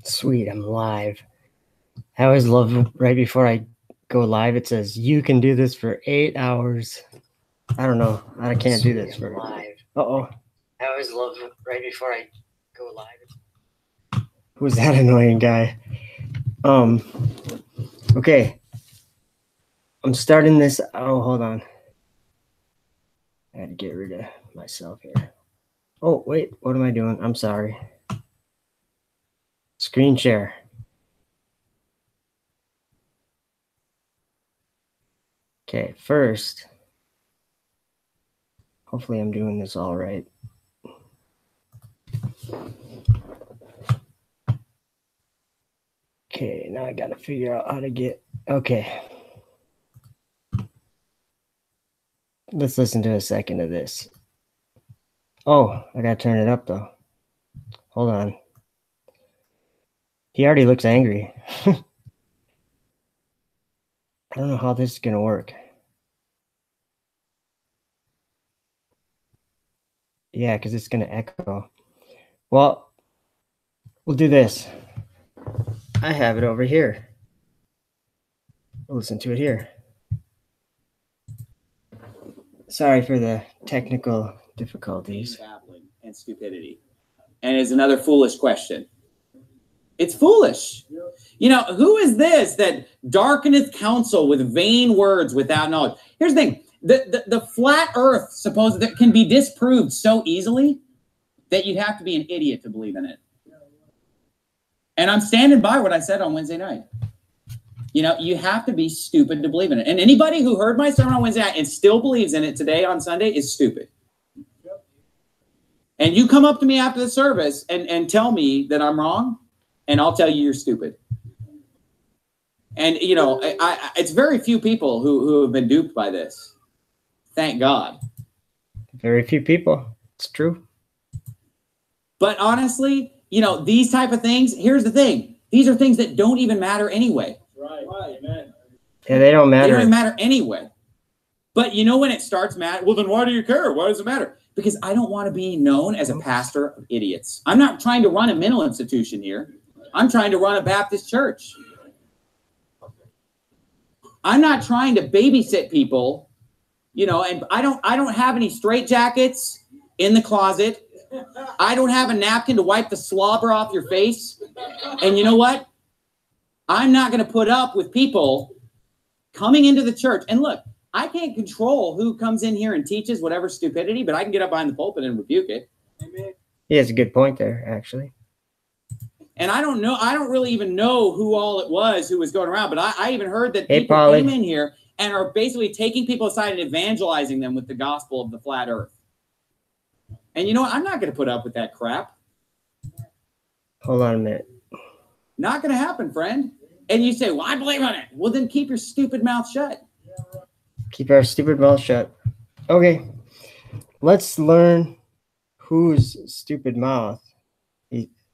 Sweet, I'm live. I always love right before I go live, it says, you can do this for 8 hours. I don't know. I can't do this for live. Uh-oh. I always love right before I go live. Who's that annoying guy? Okay. I'm starting this. Oh, hold on. I had to get rid of myself here. Oh, wait. What am I doing? I'm sorry. Screen share. Okay, first, hopefully I'm doing this all right. Okay, now I gotta figure out how to get, okay. Let's listen to a second of this. Oh, I gotta turn it up though. Hold on. He already looks angry. I don't know how this is gonna work. Yeah, because it's gonna echo. Well, we'll do this. I have it over here. We'll listen to it here. Sorry for the technical difficulties. And stupidity. And it's another foolish question. It's foolish. You know, who is this that darkeneth counsel with vain words without knowledge? Here's the thing. The flat earth supposed that can be disproved so easily that you'd have to be an idiot to believe in it. And I'm standing by what I said on Wednesday night. You know, you have to be stupid to believe in it. And anybody who heard my sermon on Wednesday night and still believes in it today on Sunday is stupid. And you come up to me after the service and tell me that I'm wrong, and I'll tell you you're stupid. And, you know, it's very few people who have been duped by this. Thank God. Very few people. It's true. But honestly, you know, these type of things, here's the thing. These are things that don't even matter anyway. Right. Amen. Yeah, they don't matter. They don't even matter anyway. But you know when it starts matter? Well, then why do you care? Why does it matter? Because I don't want to be known as a pastor of idiots. I'm not trying to run a mental institution here. I'm trying to run a Baptist church. I'm not trying to babysit people, you know, and I don't have any straitjackets in the closet. I don't have a napkin to wipe the slobber off your face. And you know what? I'm not going to put up with people coming into the church. And look, I can't control who comes in here and teaches whatever stupidity, but I can get up behind the pulpit and rebuke it. He has a good point there, actually. And I don't know. I don't really even know who all it was who was going around, but I even heard that people came in here and are basically taking people aside and evangelizing them with the gospel of the flat earth. And you know what? I'm not going to put up with that crap. Hold on a minute. Not going to happen, friend. And you say, well, I believe in it. Well, then keep your stupid mouth shut. Keep our stupid mouth shut. Okay. Let's learn whose stupid mouth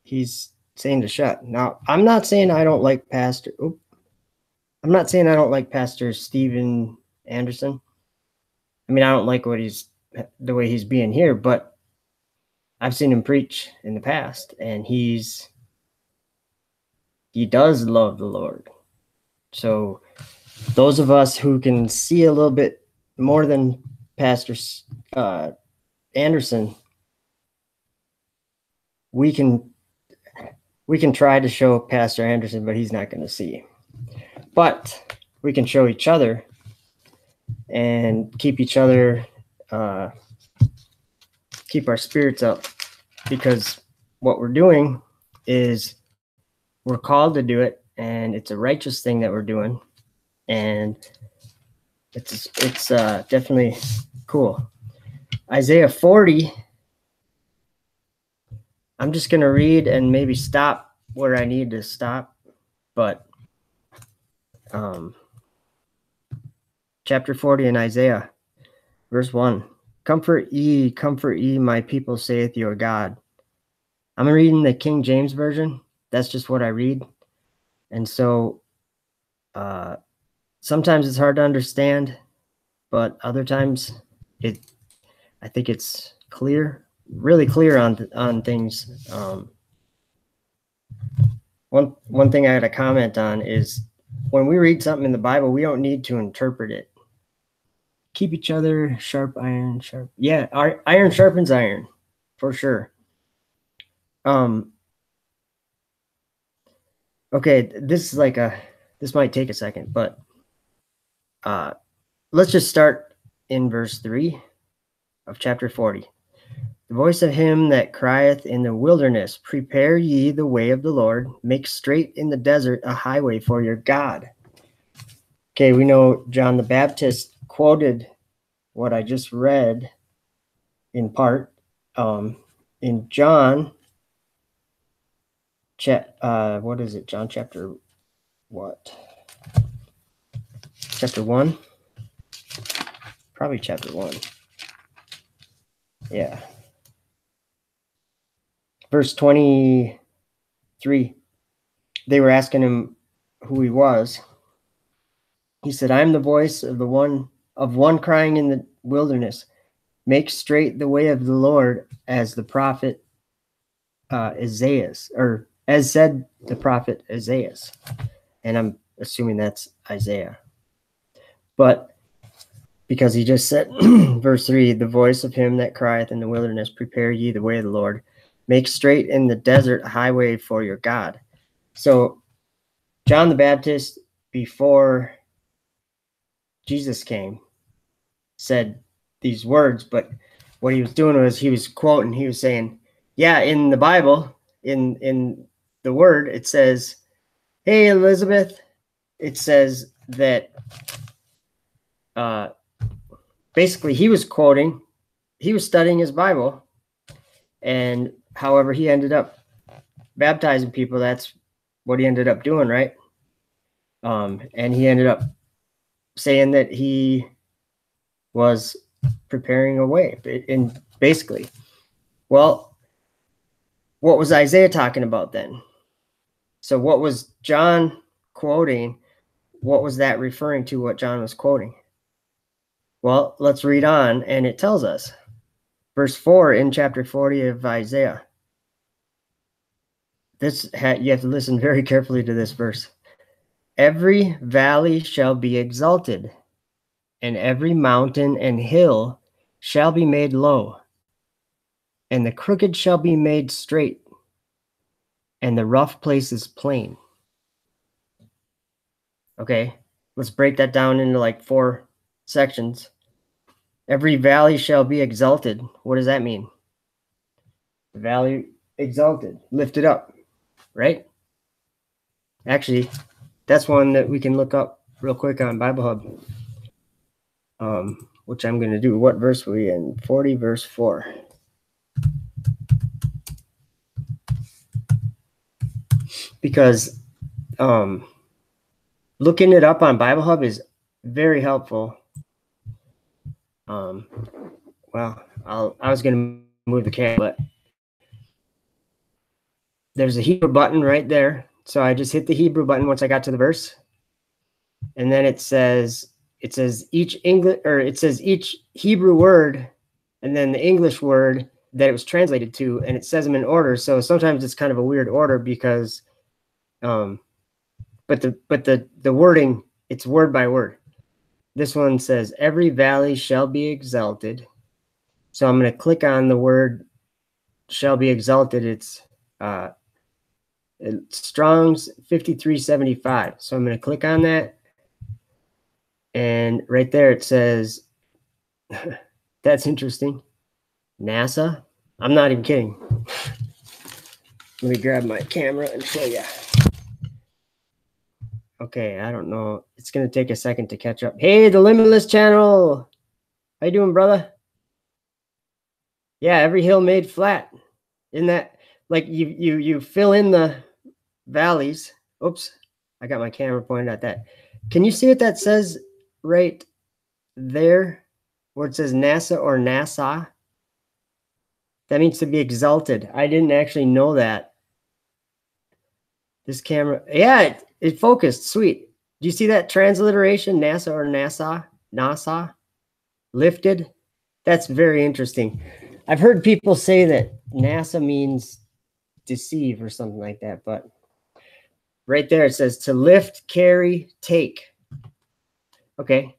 he's saying to shut. Now, I'm not saying I don't like Pastor. I'm not saying I don't like Pastor Steven Anderson. I mean, I don't like the way he's being here, but I've seen him preach in the past, and he does love the Lord. So those of us who can see a little bit more than Pastor Anderson, we can try to show Pastor Anderson, but he's not going to see. But we can show each other and keep each other, keep our spirits up, because what we're doing is we're called to do it, and it's a righteous thing that we're doing, and it's definitely cool. Isaiah 40. I'm just going to read and maybe stop where I need to stop, but chapter 40 in Isaiah, verse 1. Comfort ye, my people, saith your God. I'm reading the King James Version. That's just what I read. And so sometimes it's hard to understand, but other times I think it's clear, really clear on things. One thing I had a comment on is when we read something in the Bible, we don't need to interpret it. Keep each other sharp, iron sharp. Yeah, iron sharpens iron, for sure. Okay, this might take a second, but let's just start in verse 3 of chapter 40. The voice of him that crieth in the wilderness, prepare ye the way of the Lord, make straight in the desert a highway for your God. Okay, we know John the Baptist quoted what I just read in part in John. What is it? John chapter what? Chapter 1? Probably chapter 1. Yeah. Verse 23. They were asking him who he was. He said, I am the voice of one crying in the wilderness, make straight the way of the Lord, as the prophet Isaiah, or as said the prophet Isaiah. And I'm assuming that's Isaiah. But because he just said, verse 3, the voice of him that crieth in the wilderness, prepare ye the way of the Lord, make straight in the desert a highway for your God. So John the Baptist, before Jesus came, said these words, but what he was doing was he was quoting, he was saying, yeah, in the Bible, in the word, it says, hey, Elizabeth, it says that basically he was studying his Bible, and however he ended up baptizing people, that's what he ended up doing, right? And he ended up saying that he was preparing a way, and basically, well, what was Isaiah talking about then? So what was John quoting? What was that referring to, what John was quoting? Well, let's read on, and it tells us. Verse 4 in chapter 40 of Isaiah. You have to listen very carefully to this verse. Every valley shall be exalted, and every mountain and hill shall be made low, and the crooked shall be made straight, and the rough places plain. Okay, let's break that down into like 4 sections. Every valley shall be exalted. What does that mean? The valley exalted, lifted up, right? Actually, that's one that we can look up real quick on Bible Hub, which I'm going to do. What verse were we in? 40 verse 4. Because looking it up on Bible Hub is very helpful. Well, I was going to move the camera, but there's a Hebrew button right there. So I just hit the Hebrew button once I got to the verse. And then it says each Hebrew word and then the English word that it was translated to, and it says them in order. So sometimes it's kind of a weird order because but the wording, it's word by word. This one says every valley shall be exalted. So I'm going to click on the word shall be exalted. It's Strong's 5375. So I'm going to click on that. And right there it says, that's interesting. NASA. I'm not even kidding. Let me grab my camera and show you. Okay, I don't know. It's going to take a second to catch up. Hey, the Limitless channel. How you doing, brother? Yeah, every hill made flat. Isn't that like you fill in the valleys? Oops, I got my camera pointed at that. Can you see what that says right there where it says NASA or NASA? That means to be exalted. I didn't actually know that. This camera, yeah, it focused. Sweet. Do you see that transliteration? NASA or NASA? NASA? Lifted? That's very interesting. I've heard people say that NASA means deceive or something like that, but right there it says to lift, carry, take. Okay.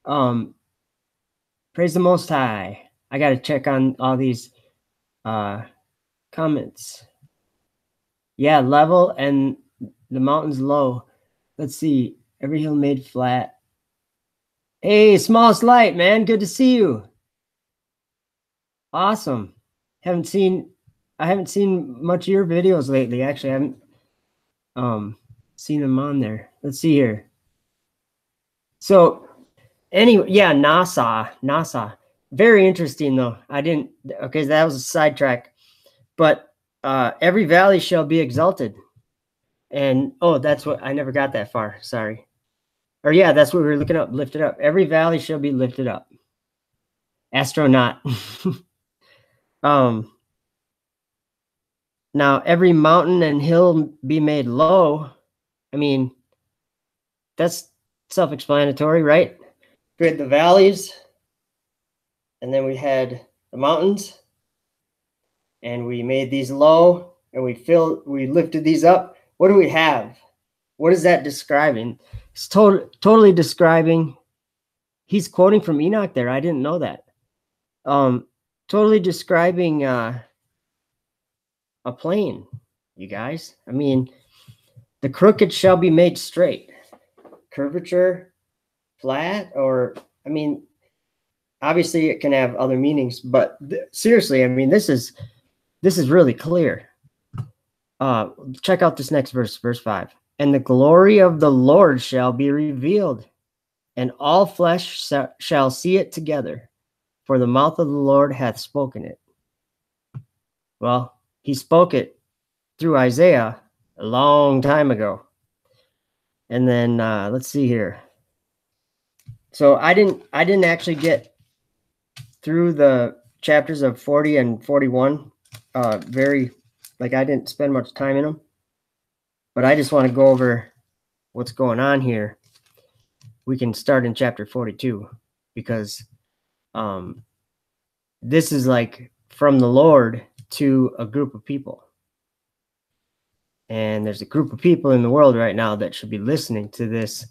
Praise the Most High. I got to check on all these comments. Yeah, level and the mountains low. Let's see. Every hill made flat. Hey, Smallest Light, man. Good to see you. Awesome. I haven't seen much of your videos lately. Actually, I haven't seen them on there. Let's see here. So anyway, yeah, NASA. Very interesting though. Okay, that was a sidetrack. But every valley shall be exalted. And that's what I never got that far. Sorry. Or yeah, that's what we were looking up. Lifted up. Every valley shall be lifted up. Astronaut. Now every mountain and hill be made low. I mean, that's self-explanatory, right? We had the valleys, and then we had the mountains, and we made these low, and we lifted these up. What do we have? What is that describing? It's totally describing. He's quoting from Enoch there. I didn't know that. Totally describing a plane, you guys. I mean, the crooked shall be made straight. Curvature, flat, or I mean, obviously it can have other meanings, but seriously, I mean, this is really clear. Check out this next verse, verse 5. And the glory of the Lord shall be revealed, and all flesh shall see it together, for the mouth of the Lord hath spoken it. Well, he spoke it through Isaiah a long time ago. And then let's see here. So I didn't actually get through the chapters of 40 and 41 I didn't spend much time in them. But I just want to go over what's going on here. We can start in chapter 42 because this is like from the Lord to a group of people. And there's a group of people in the world right now that should be listening to this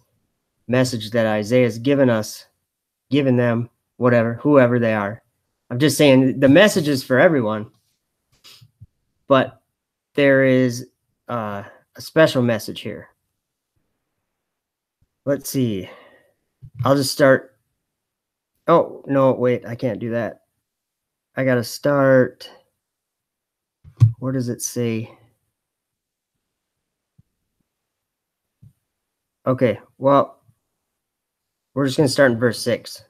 message that Isaiah's given them, whoever they are. I'm just saying the message is for everyone, but there is a special message here. Let's see. I'll just start. Oh, no, wait, I can't do that. I got to start. Where does it say? Okay, well, we're just going to start in verse 6,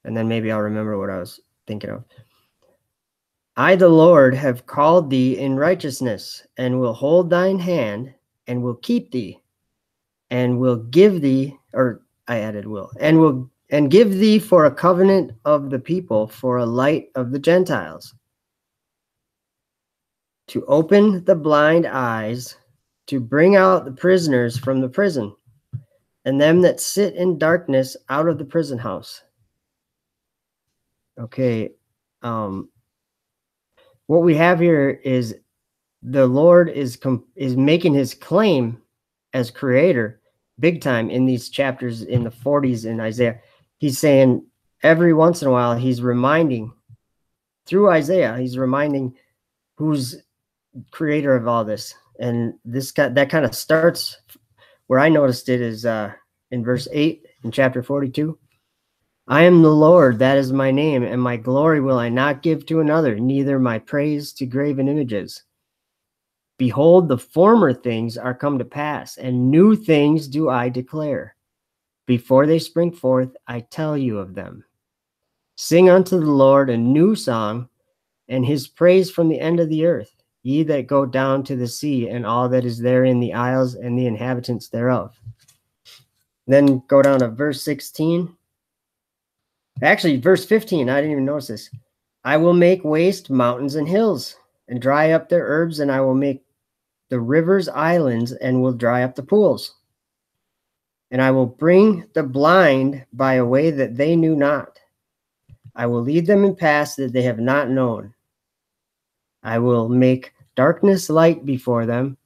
and then maybe I'll remember what I was thinking of. I, the Lord, have called thee in righteousness, and will hold thine hand, and will keep thee, and will give thee, or I added will, and give thee for a covenant of the people, for a light of the Gentiles, to open the blind eyes, to bring out the prisoners from the prison, and them that sit in darkness out of the prison house. Okay, what we have here is the Lord is making his claim as creator big time in these chapters in the 40s in Isaiah. He's saying every once in a while, he's reminding through Isaiah, he's reminding who's creator of all this. And that kind of starts where I noticed it is in verse 8 in chapter 42. I am the Lord, that is my name, and my glory will I not give to another, neither my praise to graven images. Behold, the former things are come to pass, and new things do I declare. Before they spring forth, I tell you of them. Sing unto the Lord a new song, and his praise from the end of the earth, ye that go down to the sea, and all that is there in the isles, and the inhabitants thereof. Then go down to verse 16. Actually, verse 15, I didn't even notice this. I will make waste mountains and hills, and dry up their herbs, and I will make the rivers islands, and will dry up the pools. And I will bring the blind by a way that they knew not. I will lead them in paths that they have not known. I will make darkness light before them,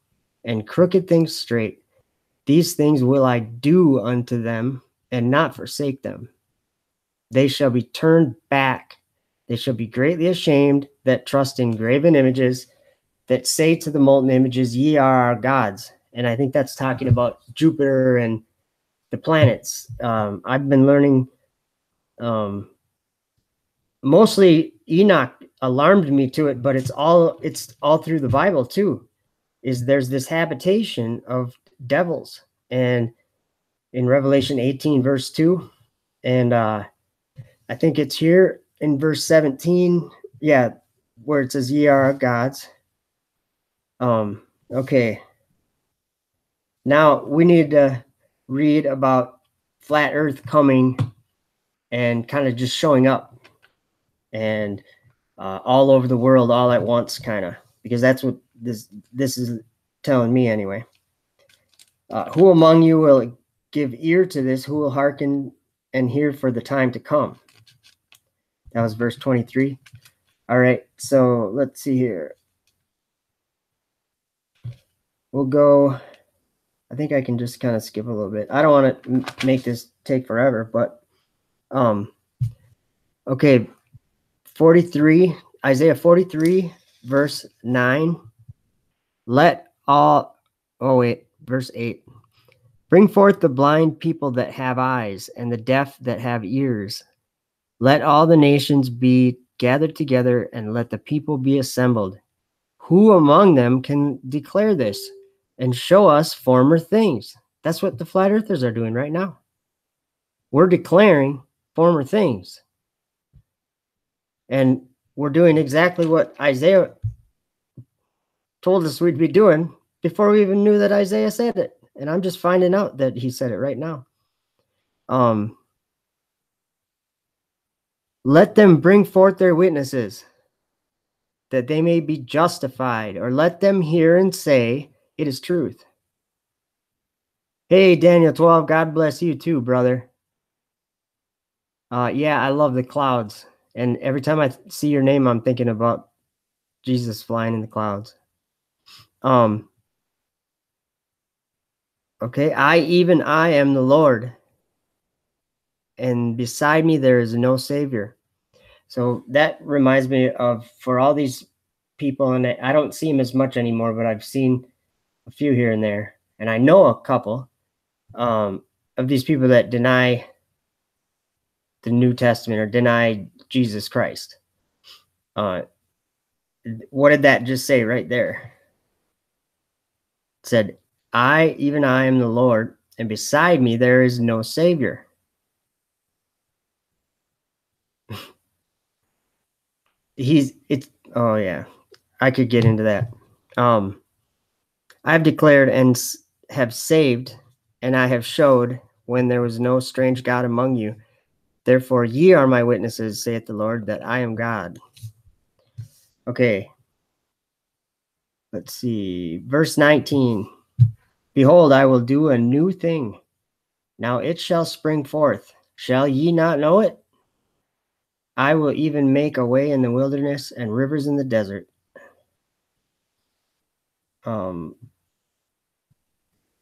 and crooked things straight. These things will I do unto them, and not forsake them. They shall be turned back. They shall be greatly ashamed that trust in graven images, that say to the molten images, ye are our gods. And I think that's talking about Jupiter and the planets. I've been learning, mostly Enoch alarmed me to it, but it's all through the Bible too. Is there's this habitation of devils, and in Revelation 18 verse 2, and I think it's here in verse 17, yeah, where it says ye are gods. Okay, now we need to read about flat earth coming and kind of just showing up, and all over the world all at once, kind of, because that's what this is telling me anyway. Who among you will give ear to this? Who will hearken and hear for the time to come? That was verse 23. All right, so let's see here. We'll go, I think I can just kind of skip a little bit. I don't want to make this take forever, but okay, 43, Isaiah 43, verse 9. Verse 8. Bring forth the blind people that have eyes, and the deaf that have ears. Let all the nations be gathered together, and let the people be assembled. Who among them can declare this and show us former things? That's what the flat earthers are doing right now. We're declaring former things. And we're doing exactly what Isaiah told us we'd be doing before we even knew that Isaiah said it. And I'm just finding out that he said it right now. Let them bring forth their witnesses, that they may be justified, or let them hear and say, it is truth. Hey, Daniel 12, God bless you too, brother. Yeah, I love the clouds. And every time I see your name, I'm thinking about Jesus flying in the clouds. Okay, I am the Lord, and beside me there is no Savior. So that reminds me of, for all these people, and I don't see them as much anymore, but I've seen a few here and there, and I know a couple of these people that deny the New Testament or deny Jesus Christ. What did that just say right there? It said, I am the Lord, and beside me there is no Savior. Oh yeah, I could get into that. I've declared and have saved, and I have showed when there was no strange God among you. Therefore ye are my witnesses, saith the Lord, that I am God. Okay. Let's see. Verse 19. Behold, I will do a new thing. Now it shall spring forth. Shall ye not know it? I will even make a way in the wilderness and rivers in the desert.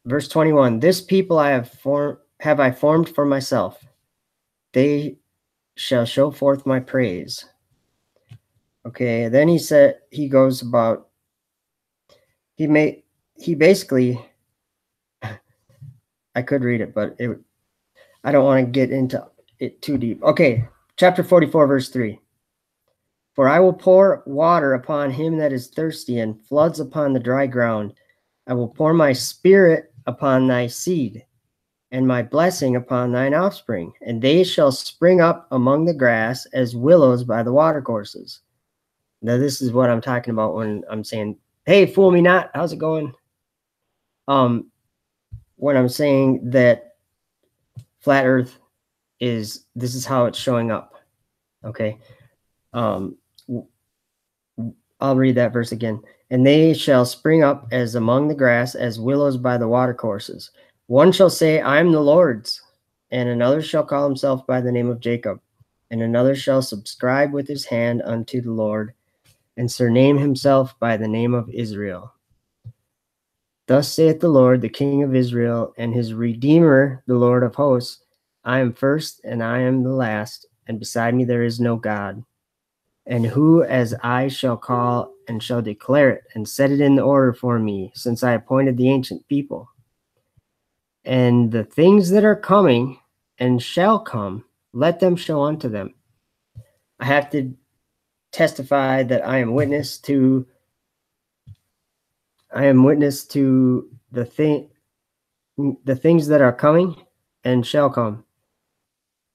Verse 21. This people have I formed for myself. They shall show forth my praise. Okay, then he goes about, he basically, I could read it, but I don't want to get into it too deep. Okay, chapter 44, verse 3. For I will pour water upon him that is thirsty, and floods upon the dry ground. I will pour my spirit upon thy seed, and my blessing upon thine offspring, and they shall spring up among the grass as willows by the watercourses. Now, this is what I'm talking about when I'm saying, hey, fool me not. How's it going? When I'm saying that flat earth this is how it's showing up. Okay. I'll read that verse again. And they shall spring up as among the grass, as willows by the watercourses. One shall say, I am the Lord's, and another shall call himself by the name of Jacob, and another shall subscribe with his hand unto the Lord, and surname himself by the name of Israel. Thus saith the Lord, the King of Israel, and his Redeemer, the Lord of hosts, I am first, and I am the last, and beside me there is no God. And who as I shall call and shall declare it, and set it in order for me, since I appointed the ancient people. And the things that are coming and shall come, let them show unto them. I have to testify that I am witness to the things that are coming and shall come,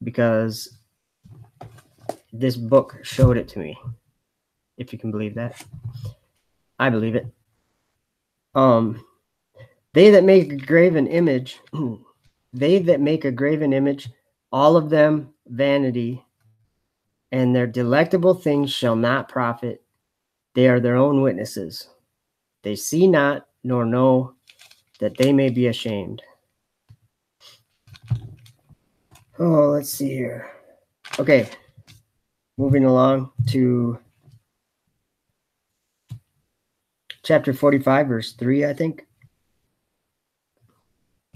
because this book showed it to me, if you can believe that. I believe it. They that make a graven image, all of them vanity, and their delectable things shall not profit. They are their own witnesses. They see not, nor know, that they may be ashamed. Oh, let's see here. Okay, moving along to chapter 45, verse 3, I think.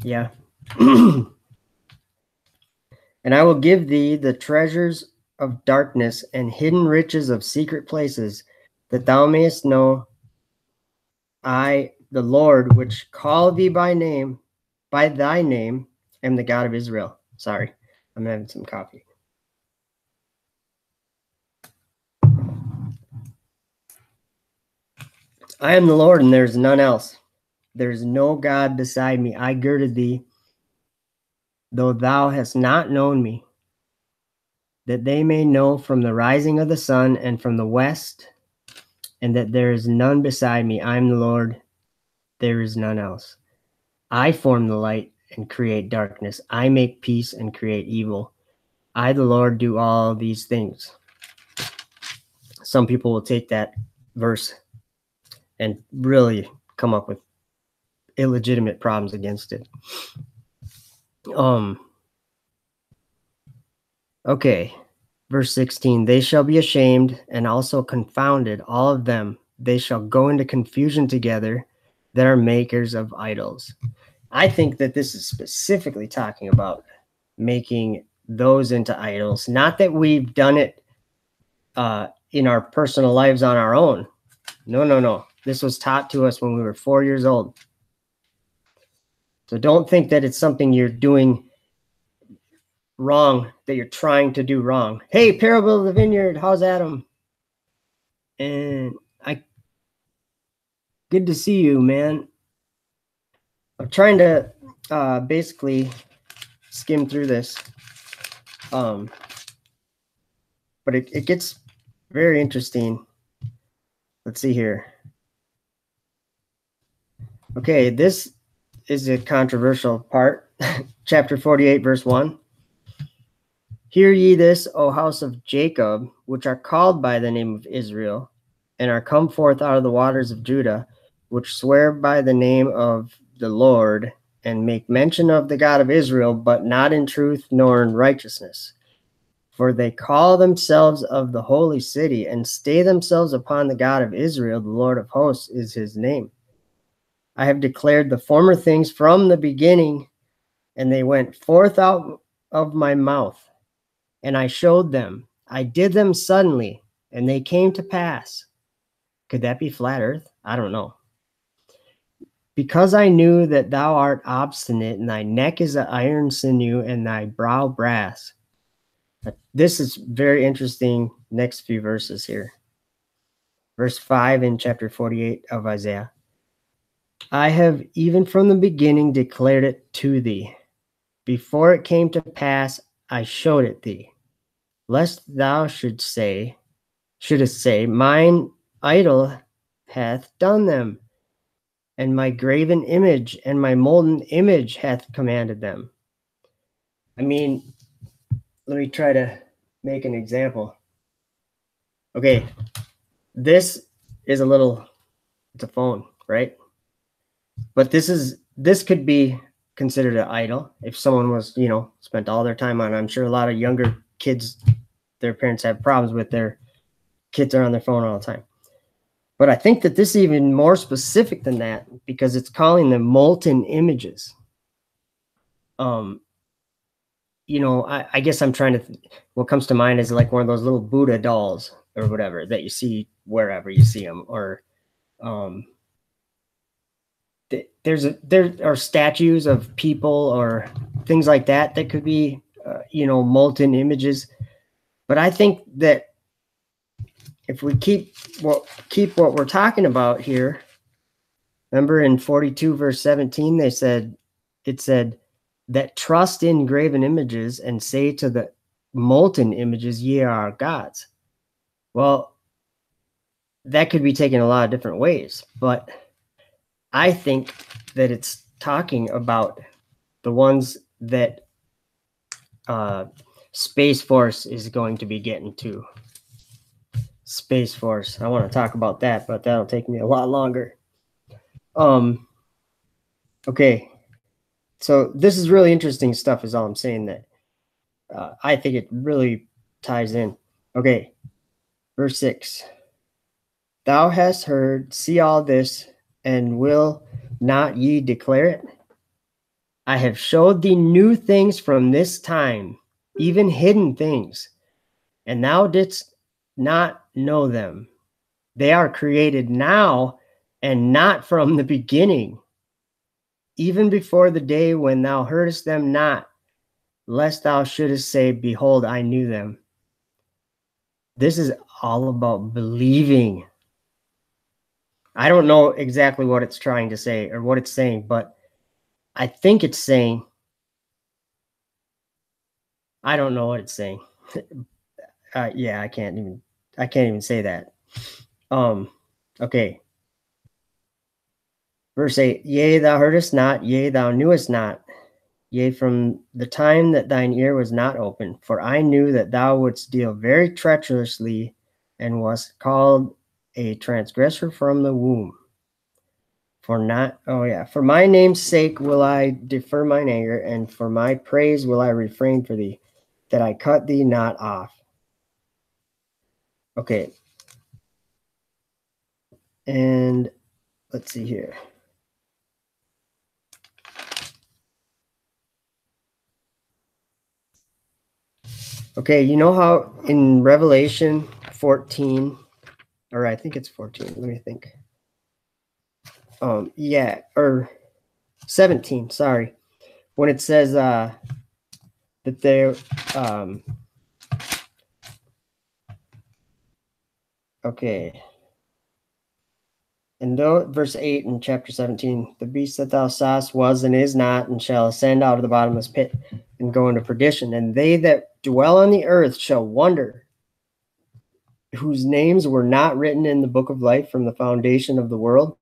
Yeah. And I will give thee the treasures of darkness and hidden riches of secret places, that thou mayest know I, the Lord, which call thee by thy name, am the God of Israel. Sorry, I'm having some coffee. I am the Lord, and there is none else. There is no God beside me. I girded thee, though thou hast not known me, that they may know from the rising of the sun and from the west, and that there is none beside me. I am the Lord, there is none else. I form the light and create darkness. I make peace and create evil. I, the Lord, do all these things. Some people will take that verse and really come up with illegitimate problems against it. Okay, verse 16, they shall be ashamed and also confounded, all of them. They shall go into confusion together that are makers of idols. I think that this is specifically talking about making those into idols. Not that we've done it in our personal lives on our own. No. This was taught to us when we were 4 years old. So don't think that it's something you're doing wrong, that you're trying to do wrong. Hey, Parable of the Vineyard, how's Adam? And good to see you, man. I'm trying to basically skim through this. But it gets very interesting. Let's see here. Okay, this is a controversial part. Chapter 48, verse 1. Hear ye this, O house of Jacob, which are called by the name of Israel, and are come forth out of the waters of Judah, which swear by the name of the Lord, and make mention of the God of Israel, but not in truth nor in righteousness. For they call themselves of the holy city, and stay themselves upon the God of Israel. The Lord of hosts is his name. I have declared the former things from the beginning, and they went forth out of my mouth, and I showed them. I did them suddenly, and they came to pass. Could that be flat earth? I don't know. Because I knew that thou art obstinate, and thy neck is an iron sinew, and thy brow brass. This is very interesting. Next few verses here. Verse 5 in chapter 48 of Isaiah. I have even from the beginning declared it to thee. Before it came to pass, I showed it thee. Lest thou shouldest say, mine idol hath done them, and my graven image and my molten image hath commanded them. I mean, let me try to make an example. Okay, this is it's a phone, right? But this could be considered an idol if someone was, spent all their time on it. I'm sure a lot of younger kids, their parents have problems with their kids are on their phone all the time. But I think that this is even more specific than that because it's calling them molten images. You know, I guess I'm trying to, what comes to mind is like one of those little Buddha dolls or whatever that you see wherever you see them, or there are statues of people or things like that that could be, you know, molten images. But I think that if we keep what we're talking about here, remember in 42 verse 17, it said that trust in graven images and say to the molten images, ye are our gods. Well, that could be taken a lot of different ways, but I think that it's talking about the ones that Space Force is going to be getting to. Space Force. I want to talk about that, but that'll take me a lot longer. Okay. So this is really interesting stuff is all I'm saying, that I think it really ties in. Okay. Verse 6. Thou hast heard, see all this, and will not ye declare it? I have showed thee new things from this time, even hidden things, and thou didst not know them. They are created now and not from the beginning, even before the day when thou heardest them not, lest thou shouldest say, behold, I knew them. This is all about believing. I don't know exactly what it's trying to say or what it's saying, but I think it's saying, I don't know what it's saying. Yeah, I can't even say that. Okay. Verse 8, yea, thou heardest not, yea, thou knewest not, yea, from the time that thine ear was not open, for I knew that thou wouldst deal very treacherously, and wast called a transgressor from the womb. For my name's sake will I defer mine anger, and for my praise will I refrain for thee, that I cut thee not off. Okay. And let's see here. Okay, you know how in Revelation 14, or I think it's 14, let me think. Yeah, or 17, sorry. When it says that they're okay. And though verse 8 in chapter 17, the beast that thou sawest was and is not, and shall ascend out of the bottomless pit and go into perdition. And they that dwell on the earth shall wonder, whose names were not written in the book of life from the foundation of the world.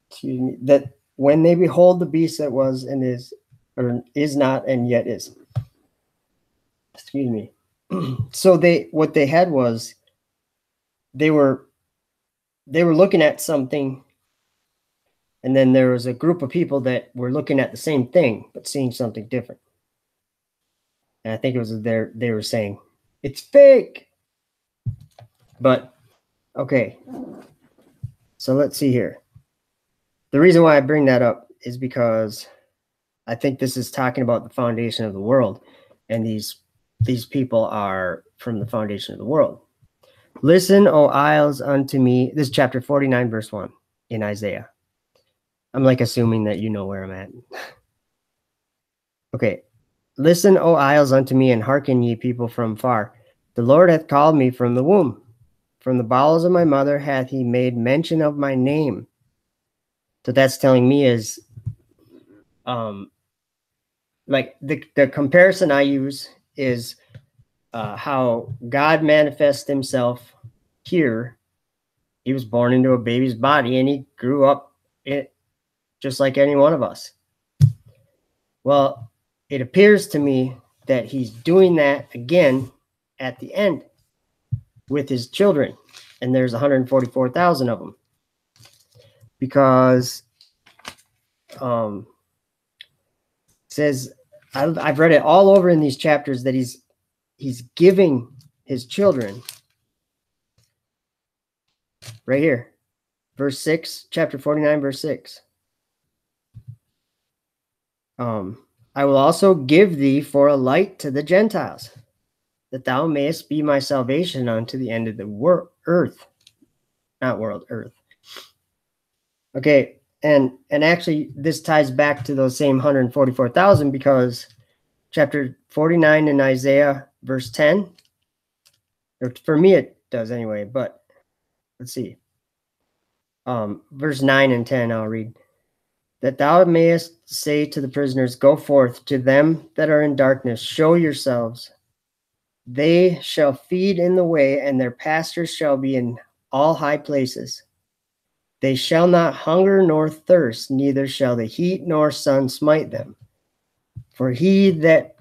Excuse me, that when they behold the beast that was and is, or is not and yet is. Excuse me. So what they had was they were looking at something, and then there was a group of people that were looking at the same thing but seeing something different. And I think it was they were saying it's fake. But okay, so let's see here. The reason why I bring that up is because I think this is talking about the foundation of the world, and these people are from the foundation of the world. Listen, O isles, unto me. This is chapter 49, verse 1 in Isaiah. I'm like assuming that you know where I'm at. Okay. Listen, O isles, unto me, and hearken, ye people from far. The Lord hath called me from the womb. From the bowels of my mother hath he made mention of my name. So that's telling me is, like the comparison I use is how God manifests himself here. He was born into a baby's body, and he grew up just like any one of us. Well, it appears to me that he's doing that again at the end with his children, and there's 144,000 of them, because it says, I've read it all over in these chapters that he's giving his children right here. Verse 6, chapter 49, verse 6. I will also give thee for a light to the Gentiles, that thou mayest be my salvation unto the end of the earth. Not world, earth. Okay, and actually this ties back to those same 144,000, because chapter 49 in Isaiah, verse 10, or for me it does anyway, but let's see. Verse 9 and 10, I'll read. That thou mayest say to the prisoners, go forth; to them that are in darkness, show yourselves. They shall feed in the way, and their pastures shall be in all high places. They shall not hunger nor thirst, neither shall the heat nor sun smite them. For he that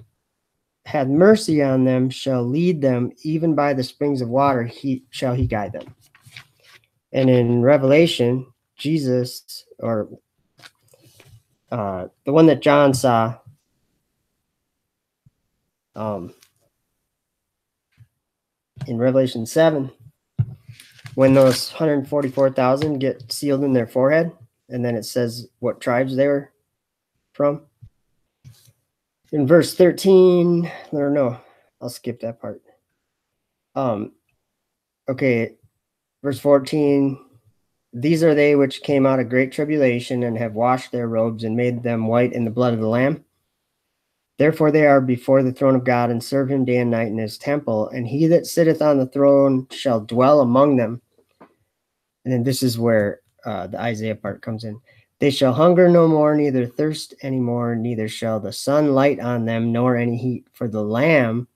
hath mercy on them shall lead them, even by the springs of water shall he guide them. And in Revelation, Jesus, or the one that John saw, in Revelation 7, when those 144,000 get sealed in their forehead, and then it says what tribes they were from. In verse 13, or no, I'll skip that part. Okay, verse 14, these are they which came out of great tribulation and have washed their robes and made them white in the blood of the Lamb. Therefore they are before the throne of God and serve him day and night in his temple, and he that sitteth on the throne shall dwell among them. And then this is where the Isaiah part comes in. They shall hunger no more, neither thirst any more, neither shall the sun light on them, nor any heat. For the Lamb,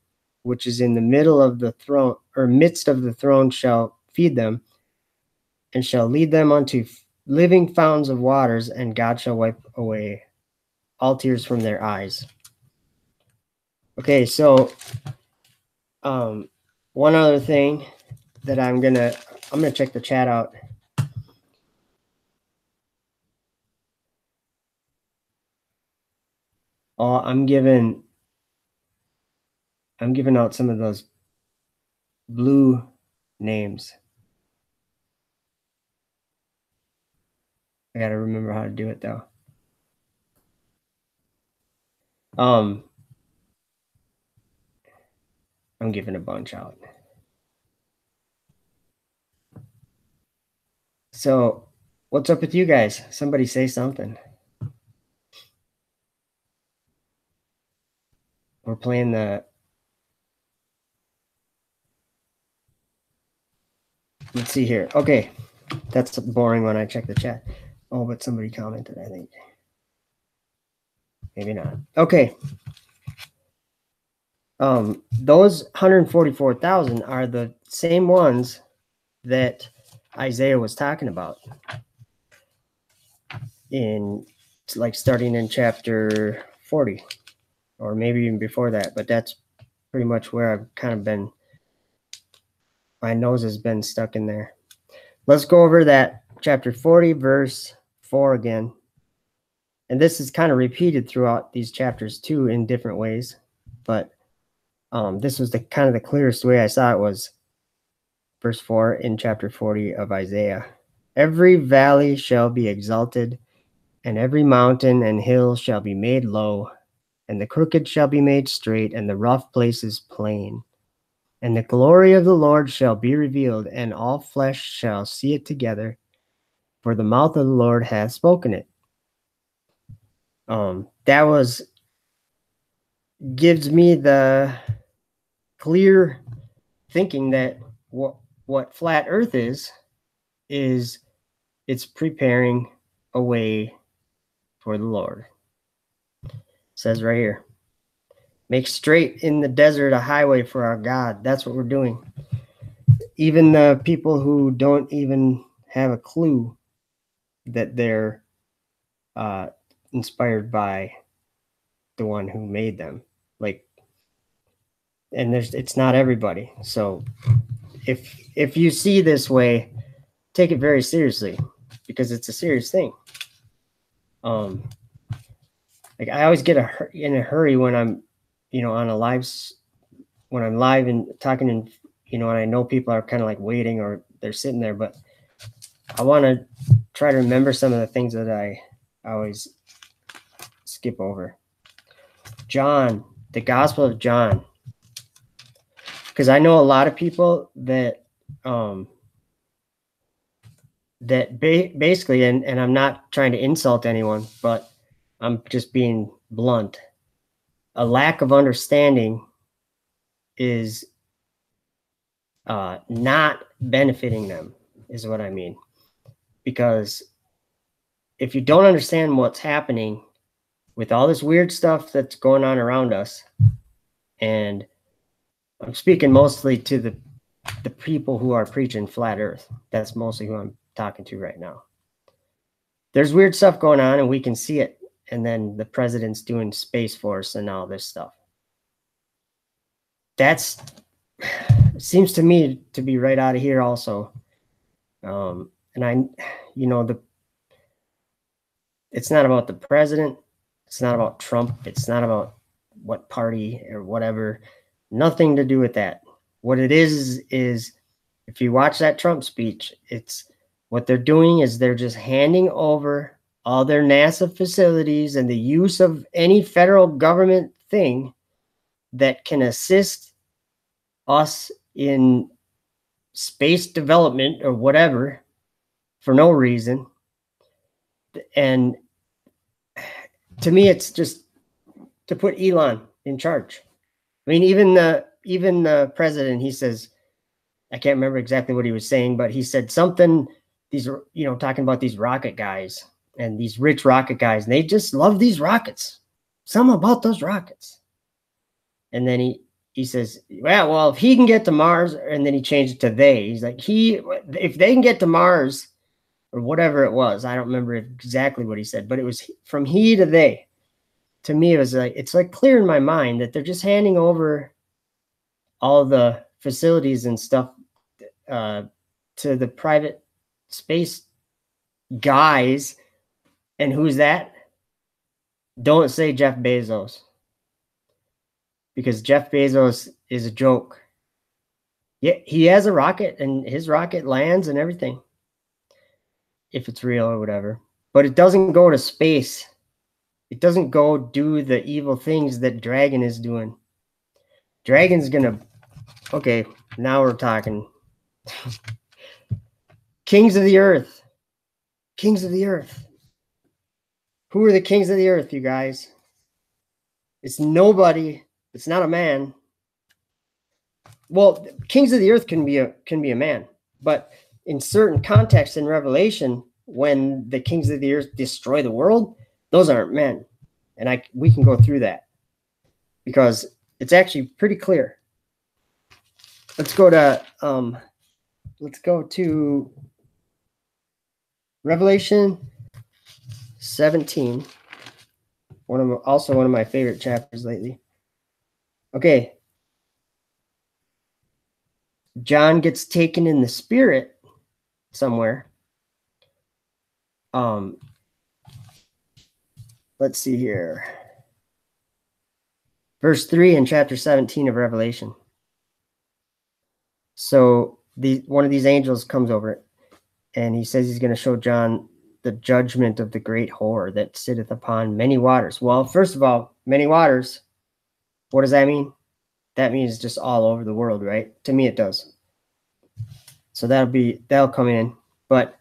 which is in the middle of the throne, or midst of the throne, shall feed them, and shall lead them unto living fountains of waters, and God shall wipe away all tears from their eyes. Okay, so one other thing that I'm gonna check the chat out. Oh, I'm giving out some of those blue names. I gotta remember how to do it though. I'm giving a bunch out. So what's up with you guys? Somebody say something. We're playing the, let's see here. Okay, that's boring when I check the chat. Oh, but somebody commented, I think. Maybe not. Okay. Those 144,000 are the same ones that Isaiah was talking about in, like, starting in chapter 40, or maybe even before that, but that's pretty much where I've kind of been, my nose has been stuck in there. Let's go over that chapter 40, verse 4 again. And this is kind of repeated throughout these chapters too in different ways, but this was the kind of the clearest way I saw it, was verse 4 in chapter 40 of Isaiah. Every valley shall be exalted, and every mountain and hill shall be made low, and the crooked shall be made straight, and the rough places plain. And the glory of the Lord shall be revealed, and all flesh shall see it together, for the mouth of the Lord hath spoken it. That gives me the clear thinking that what flat earth is it's preparing a way for the Lord. It says right here, make straight in the desert a highway for our God. That's what we're doing. Even the people who don't even have a clue that they're inspired by the one who made them, like, and it's not everybody. So if you see this way, take it very seriously, because it's a serious thing. Like, I always get in a hurry when I'm, on a when I'm live and talking, and and I know people are kind of like waiting, or they're sitting there, but I want to try to remember some of the things that I always skip over. John, the Gospel of John. Because I know a lot of people that basically, and I'm not trying to insult anyone, but I'm just being blunt. A lack of understanding is not benefiting them, is what I mean. Because if you don't understand what's happening with all this weird stuff that's going on around us, and I'm speaking mostly to the people who are preaching flat earth. That's mostly who I'm talking to right now. There's weird stuff going on and we can see it. And then the president's doing Space Force and all this stuff. That's seems to me to be right out of here also. And I, you know, it's not about the president. It's not about Trump. It's not about what party or whatever. Nothing to do with that. What it is if you watch that Trump speech, it's what they're doing is they're just handing over all their NASA facilities and the use of any federal government thing that can assist us in space development or whatever for no reason. And to me, it's just to put Elon in charge. I mean, even the president, he says, I can't remember exactly what he was saying, but he said something, these, you know, talking about these rocket guys and these rich rocket guys, and they just love these rockets. Something about those rockets. And then he says, well, if he can get to Mars, and then he changed it to they. He's like, if they can get to Mars, or whatever it was, I don't remember exactly what he said, but it was from he to they. To me, it was like, it's like clear in my mind that they're just handing over all the facilities and stuff to the private space guys. And who's that? Don't say Jeff Bezos, because Jeff Bezos is a joke. Yeah, he has a rocket and his rocket lands and everything, if it's real or whatever, but it doesn't go to space. It doesn't go do the evil things that Dragon is doing. Dragon's gonna, okay, now we're talking. Kings of the earth. Kings of the earth. Who are the kings of the earth, you guys? It's nobody. It's not a man. Well, kings of the earth can be a man, but in certain contexts in Revelation, when the kings of the earth destroy the world, those aren't men. And we can go through that because it's actually pretty clear. Let's go to Revelation 17. Also one of my favorite chapters lately. Okay. John gets taken in the spirit somewhere. Let's see here. Verse 3 in chapter 17 of Revelation. So one of these angels comes over and he says he's going to show John the judgment of the great whore that sitteth upon many waters. Well, first of all, many waters, what does that mean? That means just all over the world, right? To me, it does. So that'll come in. But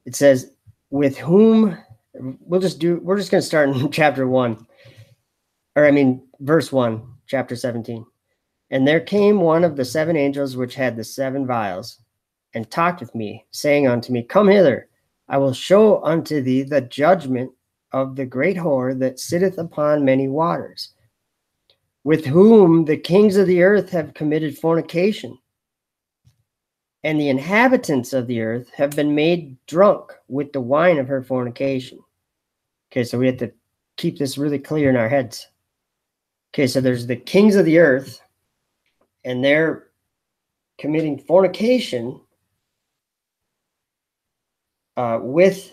it says, with whom, we're just going to start in chapter 1. Verse 1, chapter 17. And there came one of the 7 angels which had the 7 vials, and talked with me, saying unto me, Come hither, I will show unto thee the judgment of the great whore that sitteth upon many waters, with whom the kings of the earth have committed fornication, and the inhabitants of the earth have been made drunk with the wine of her fornication. Okay, so we have to keep this really clear in our heads. Okay, so there's the kings of the earth, and they're committing fornication with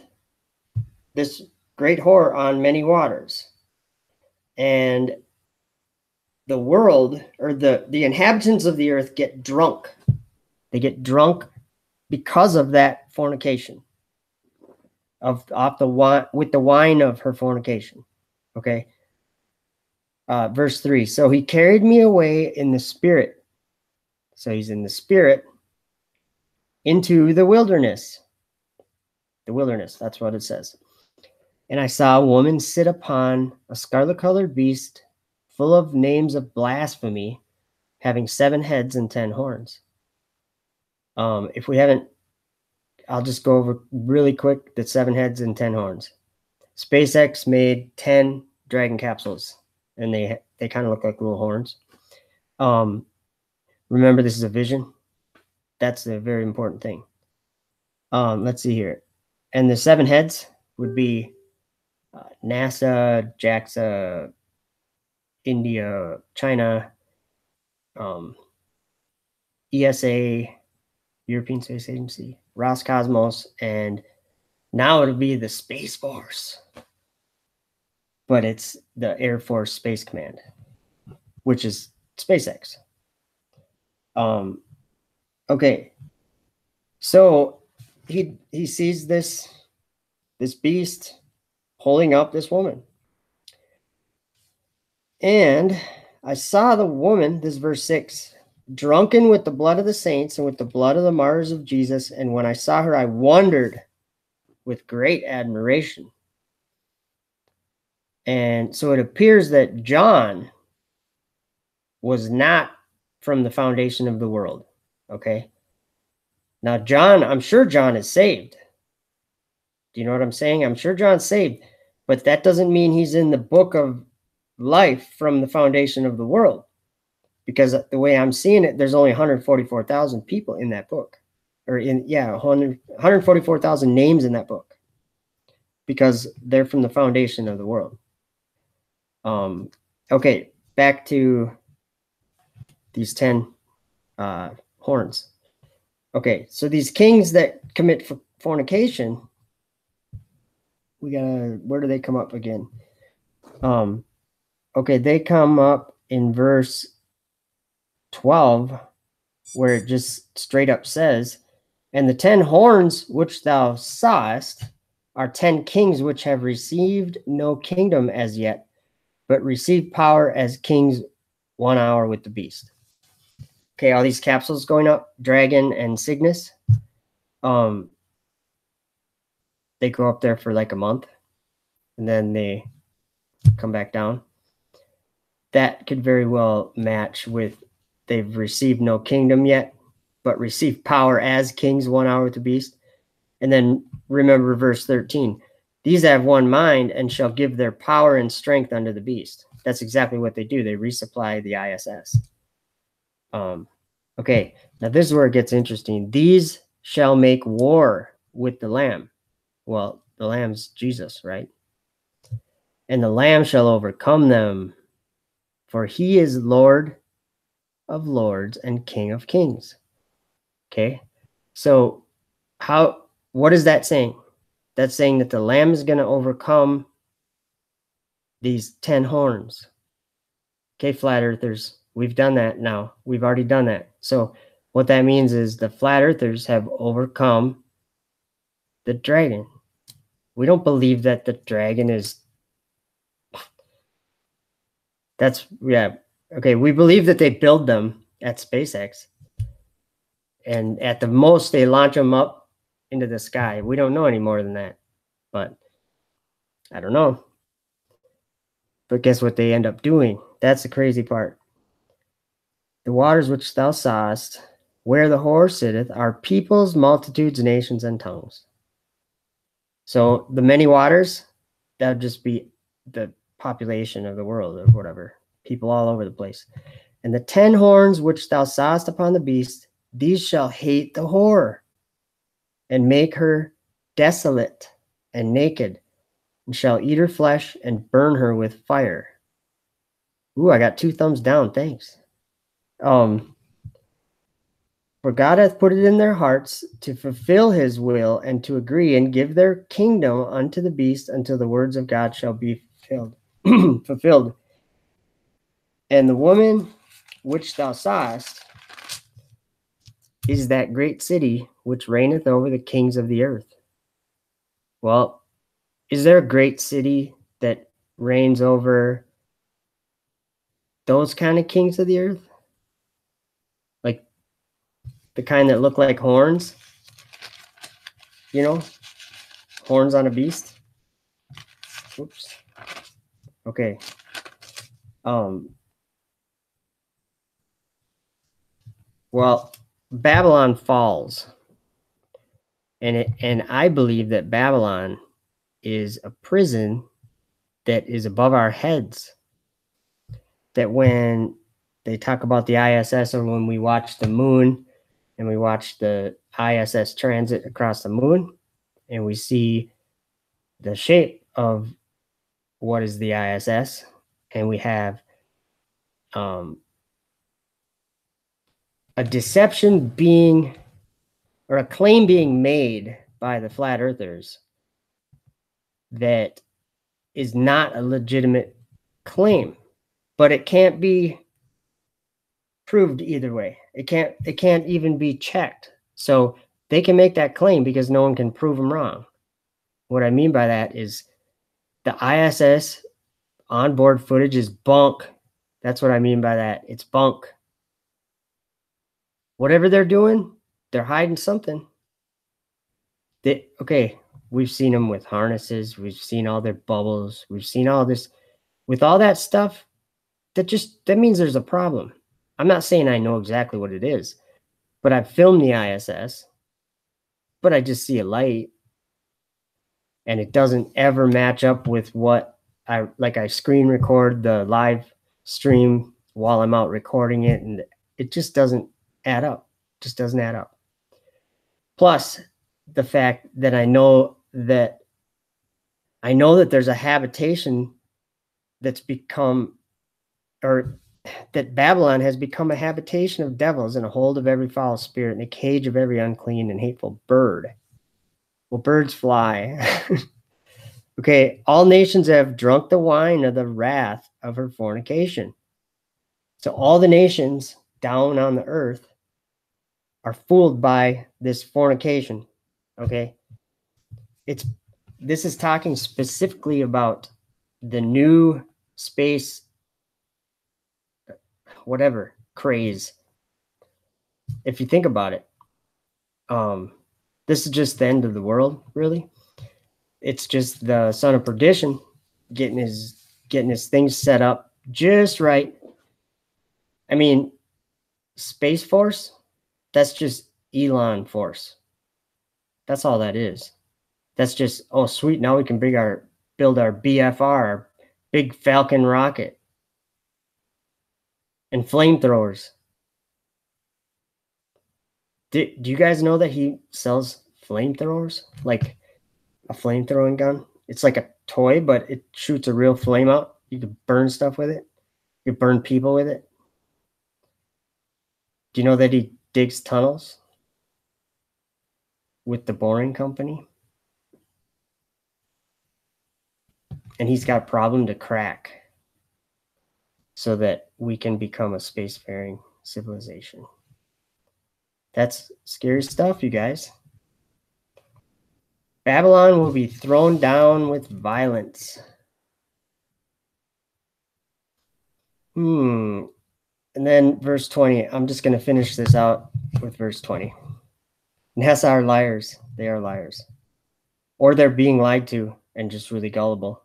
this great whore on many waters. And the world, or the inhabitants of the earth, get drunk. They get drunk because of that fornication off the wine with the wine of her fornication. Okay. Verse 3. So he carried me away in the spirit. So he's in the spirit into the wilderness. The wilderness, that's what it says. And I saw a woman sit upon a scarlet-colored beast full of names of blasphemy, having 7 heads and 10 horns. If we haven't, I'll just go over really quick the 7 heads and 10 horns. SpaceX made 10 Dragon capsules, and they kind of look like little horns. Remember, this is a vision. That's a very important thing. Let's see here. And the 7 heads would be NASA, JAXA, India, China, ESA, European Space Agency, Roscosmos, and now it'll be the Space Force. But it's the Air Force Space Command, which is SpaceX. Okay. So he sees this beast holding up this woman. And I saw the woman, this is verse 6, drunken with the blood of the saints and with the blood of the martyrs of Jesus. And when I saw her, I wondered with great admiration. And so it appears that John was not from the foundation of the world. Okay. Now, John, I'm sure John is saved. Do you know what I'm saying? I'm sure John's saved, but that doesn't mean he's in the book of life from the foundation of the world, because the way I'm seeing it, there's only 144,000 people in that book, or 144,000 names in that book, because they're from the foundation of the world. Okay, back to these 10 horns. Okay, so these kings that commit fornication, where do they come up again? Okay, they come up in verse 12, where it just straight up says, and the 10 horns which thou sawest are 10 kings which have received no kingdom as yet, but receive power as kings 1 hour with the beast. Okay, all these capsules going up, Dragon and Cygnus, they go up there for like a month, and then they come back down. That could very well match with they've received no kingdom yet, but receive power as kings 1 hour with the beast. And then remember verse 13. These have one mind and shall give their power and strength unto the beast. That's exactly what they do. They resupply the ISS. Okay, now this is where it gets interesting. These shall make war with the Lamb. Well, the Lamb's Jesus, right? And the Lamb shall overcome them, for he is Lord of lords and King of kings. Okay, so what is that saying? That's saying that the Lamb is going to overcome these 10 horns. Okay, flat earthers, we've done that now. We've already done that. So what that means is the flat earthers have overcome the dragon. We don't believe that the dragon is... Okay, we believe that they build them at SpaceX. And at the most, they launch them up into the sky. We don't know any more than that. But I don't know. But guess what they end up doing? That's the crazy part. The waters which thou sawest, where the whore sitteth, are peoples, multitudes, nations, and tongues. So the many waters, that would just be the population of the world or whatever. People all over the place. And the 10 horns which thou sawest upon the beast, these shall hate the whore, and make her desolate and naked, and shall eat her flesh and burn her with fire. Ooh, I got 2 thumbs down. Thanks. For God hath put it in their hearts to fulfill his will and to agree and give their kingdom unto the beast until the words of God shall be fulfilled. And the woman which thou sawest is that great city which reigneth over the kings of the earth. Well, is there a great city that reigns over those kind of kings of the earth? Like the kind that look like horns? You know, horns on a beast? Oops. Okay. Well, Babylon falls. And I believe that Babylon is a prison that is above our heads. That when they talk about the ISS, or when we watch the moon and we watch the ISS transit across the moon, and we see the shape of what is the ISS, and we have a deception being, or a claim being made by the flat earthers that is not a legitimate claim, but it can't be proved either way. It can't even be checked. So they can make that claim because no one can prove them wrong. What I mean by that is the ISS onboard footage is bunk. That's what I mean by that. It's bunk. Whatever they're doing, they're hiding something. Okay, we've seen them with harnesses. We've seen all their bubbles. We've seen all this. With all that stuff, that means there's a problem. I'm not saying I know exactly what it is, but I've filmed the ISS, but I just see a light, and it doesn't ever match up with what I screen record the live stream while I'm out recording it, and it just doesn't add up. Just doesn't add up. Plus the fact that I know that there's a habitation that's become, or that Babylon has become a habitation of devils, and a hold of every foul spirit, and a cage of every unclean and hateful bird. Well, birds fly. Okay, all nations have drunk the wine of the wrath of her fornication. So all the nations down on the earth are fooled by this fornication. Okay, this is talking specifically about the new space, whatever, craze. If you think about it, this is just the end of the world, really. It's just the son of perdition getting his things set up just right. I mean, Space Force, that's just Elon Force. That's all that is. That's just, oh sweet, now we can build our BFR, our big Falcon rocket, and flamethrowers. Do you guys know that he sells flamethrowers? Like a flamethrowing gun? It's like a toy, but it shoots a real flame out. You can burn stuff with it. You burn people with it. Do you know that he digs tunnels with the Boring Company? And he's got a problem to crack so that we can become a spacefaring civilization. That's scary stuff, you guys. Babylon will be thrown down with violence. And then verse 20. I'm just going to finish this out with verse 20. Ness are liars. They are liars. Or they're being lied to and just really gullible.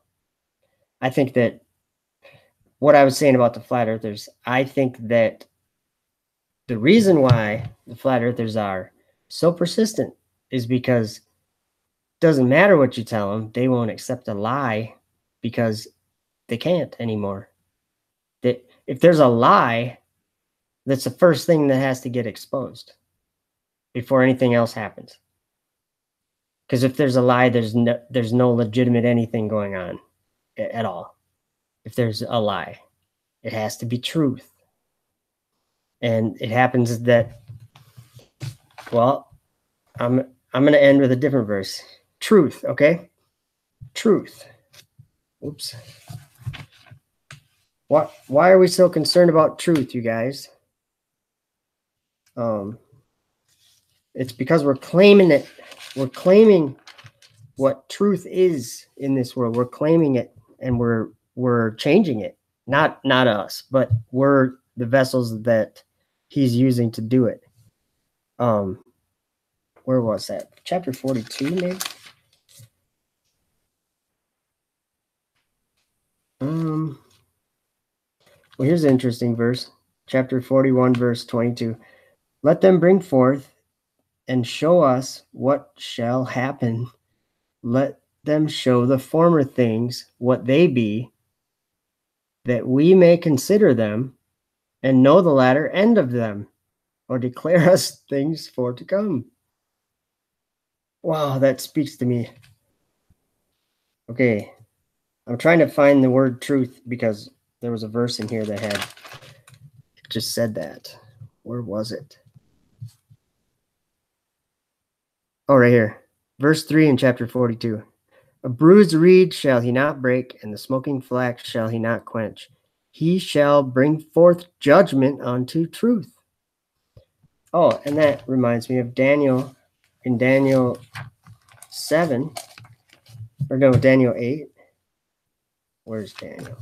I think that what I was saying about the flat earthers, I think that the reason why the flat earthers are so persistent is because it doesn't matter what you tell them, they won't accept a lie because they can't anymore. That if there's a lie, that's the first thing that has to get exposed before anything else happens. Because if there's a lie, there's no legitimate anything going on at all. If there's a lie, it has to be truth. And it happens that, well, I'm going to end with a different verse. Truth, okay? Truth. Oops. Why are we so concerned about truth, you guys? It's because we're claiming it. We're claiming what truth is in this world. We're claiming it, and we're changing it. Not us, but we're the vessels that he's using to do it. Where was that? Chapter 42, maybe? Well, here's an interesting verse. Chapter 41, verse 22. Let them bring forth and show us what shall happen. Let them show the former things what they be, that we may consider them and know the latter end of them, or declare us things for to come. Wow, that speaks to me. Okay, I'm trying to find the word truth because there was a verse in here that had just said that. Where was it? Oh, right here. Verse 3 in chapter 42. A bruised reed shall he not break, and the smoking flax shall he not quench. He shall bring forth judgment unto truth. Oh, and that reminds me of Daniel in Daniel 7, or no, Daniel 8. Where's Daniel?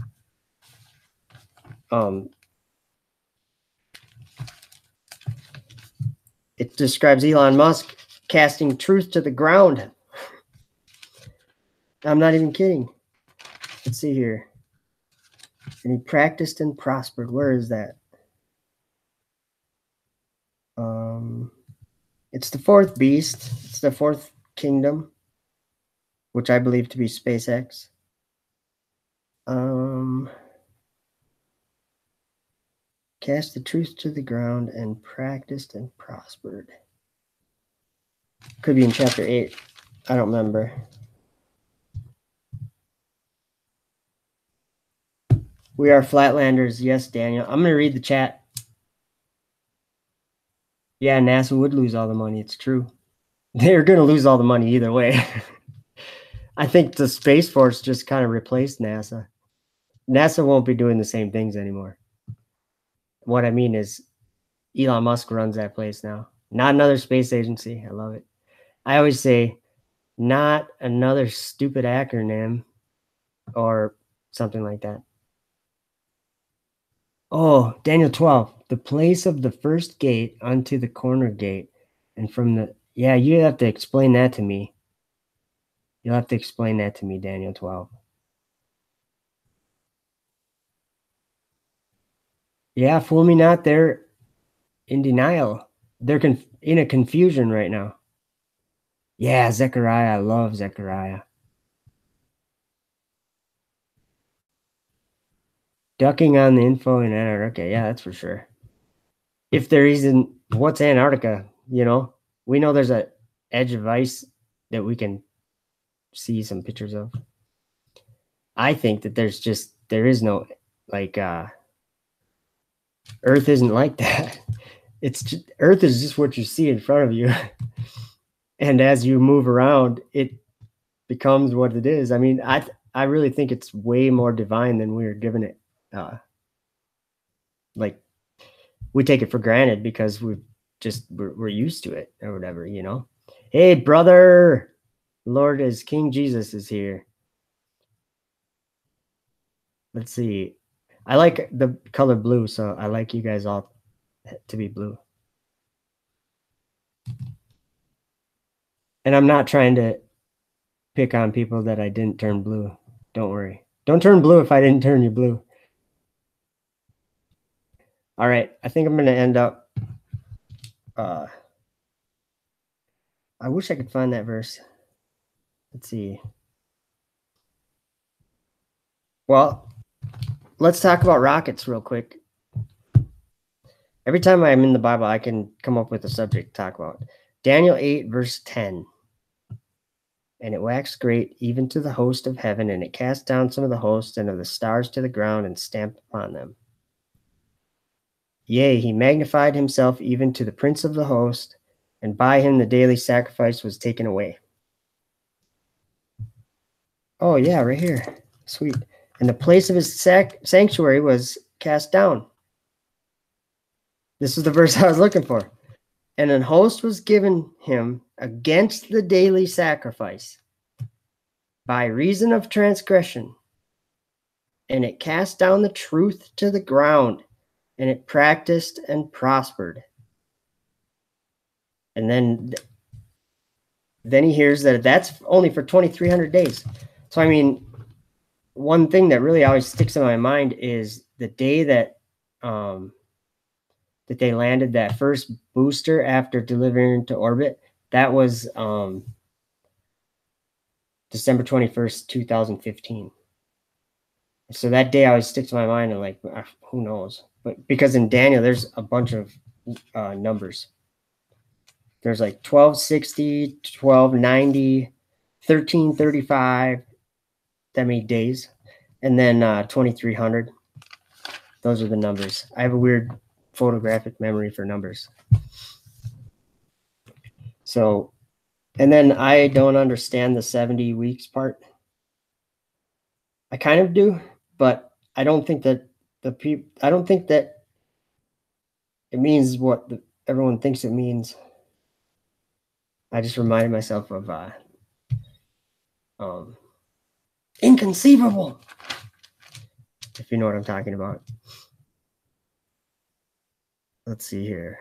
It describes Elon Musk casting truth to the ground. I'm not even kidding. Let's see here. And he practiced and prospered. Where is that? It's the fourth beast. It's the fourth kingdom, which I believe to be SpaceX. Cast the truth to the ground and practiced and prospered. Could be in chapter 8. I don't remember. We are flatlanders. Yes, Daniel. I'm going to read the chat. Yeah, NASA would lose all the money. It's true. They're going to lose all the money either way. I think the Space Force just kind of replaced NASA. NASA won't be doing the same things anymore. What I mean is Elon Musk runs that place now. Not another space agency. I love it. I always say, not another stupid acronym or something like that. Oh, Daniel 12, the place of the first gate unto the corner gate. And from the, yeah, you have to explain that to me. You'll have to explain that to me, Daniel 12. Yeah, fool me not, they're in denial. They're in a confusion right now. Yeah, Zechariah, I love Zechariah. Ducking on the info in Antarctica. Yeah, that's for sure. If there isn't, what's Antarctica? You know, we know there's a edge of ice that we can see some pictures of. I think that there is no, like, Earth isn't like that. It's just, Earth is just what you see in front of you. And as you move around, it becomes what it is. I mean, I really think it's way more divine than we are given it. Like, we take it for granted because we're used to it or whatever, you know. Hey, brother, Lord is King Jesus is here. Let's see. I like the color blue, so I like you guys all to be blue. And I'm not trying to pick on people that I didn't turn blue. Don't worry. Don't turn blue if I didn't turn you blue. All right. I think I'm going to end up. I wish I could find that verse. Let's see. Well, let's talk about rockets real quick. Every time I'm in the Bible, I can come up with a subject to talk about. Daniel 8, verse 10. And it waxed great even to the host of heaven, and it cast down some of the hosts and of the stars to the ground and stamped upon them. Yea, he magnified himself even to the prince of the host, and by him the daily sacrifice was taken away. Oh, yeah, right here. Sweet. And the place of his sanctuary was cast down. This is the verse I was looking for. And an host was given him against the daily sacrifice by reason of transgression. And it cast down the truth to the ground, and it practiced and prospered. And then he hears that that's only for 2,300 days. So, I mean, one thing that really always sticks in my mind is the day that that they landed that first booster after delivering into orbit. That was December 21st, 2015. So that day always sticks in my mind, and like, who knows? But because in Daniel, there's a bunch of numbers. There's like 1260, 1290, 1335, that many days, and then 2300. Those are the numbers. I have a weird photographic memory for numbers. So, and then I don't understand the 70 weeks part. I kind of do, but I don't think that I don't think that it means what everyone thinks it means. I just reminded myself of inconceivable, if you know what I'm talking about. Let's see here.